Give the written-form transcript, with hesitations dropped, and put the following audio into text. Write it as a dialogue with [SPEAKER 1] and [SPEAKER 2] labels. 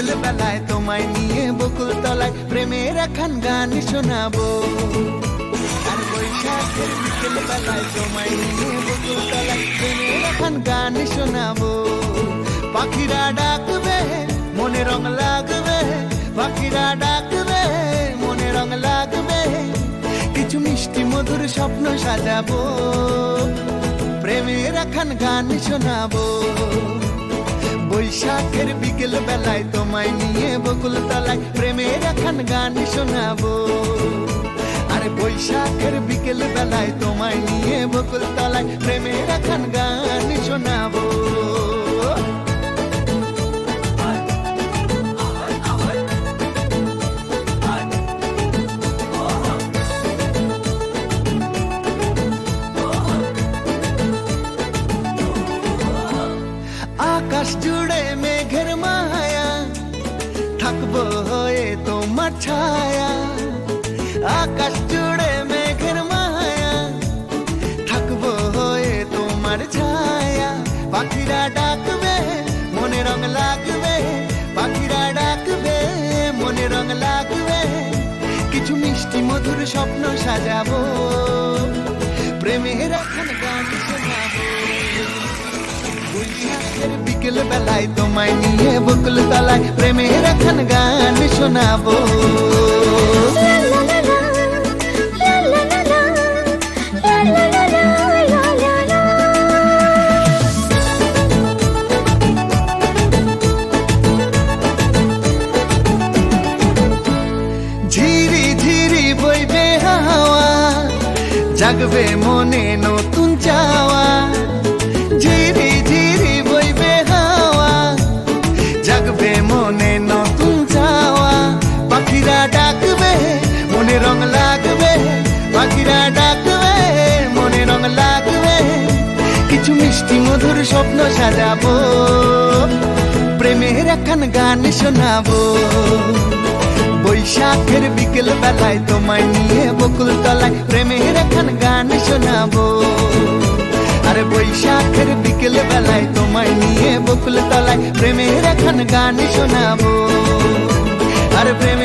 [SPEAKER 1] বিকেল বেলায় তোমায় নিয়ে বকুল তলায় প্রেমের একখান গান শোনাবো। আর বৈশাখের বিকেল বেলায় তোমায় নিয়ে বকুল তলায় প্রেমের একখান গান শোনাবো। পাখিরা ডাকবে মনে রং লাগবে, পাখিরা ডাকবে মনে রং লাগবে, কিছু মিষ্টি মধুর স্বপ্ন সাজাবো, প্রেমের একখান গান শোনাবো। বৈশাখের বিকেল বেলায় তোমায় নিয়ে বকুল তলায় প্রেমের একখান গান শোনাবো। আরে বৈশাখের বিকেল বেলায় তোমায় নিয়ে বকুল তলায় প্রেমের একখান গান শোনাবো। আকাশ জুড়ে মেঘের মায়া, থাকবো হয়ে তোমার ছায়া। আকাশ জুড়ে মেঘের মায়া, থাকবো হয়ে তোমার ছায়া। পাখিরা ডাকবে মনে রং লাগবে, পাখিরা ডাকবে মনে রং লাগবে, কিছু মিষ্টি মধুর স্বপ্ন সাজাবো, প্রেমের একখান গান শোনাবো। বৈশাখের বিকেল বেলায় তোমায় নিয়ে বকুল তলায় প্রেমের একখান গান শোনাবো। ঝিরি ঝিরি বইবে হাওয়া, জাগবে মনে নতুন চাওয়া। ঝিরি ঝিরি বইবে হাওয়া, জাগবে মনে নতুন চাওয়া। পাখিরা ডাকবে মনে রং লাগবে, পাখিরা ডাকবে মনে রং লাগবে, কিছু মিষ্টি মধুর স্বপ্ন সাজাবো, প্রেমের একখান গান শোনাবো। বৈশাখের বিকেল বেলায় তোমায় নিয়ে বকুল তলায় প্রেমের একখান গান শোনাবো। আরে বৈশাখের বিকেল বেলায় তোমায় নিয়ে বকুল তলায় প্রেমের একখান গান শোনাবো। আরে প্রেমের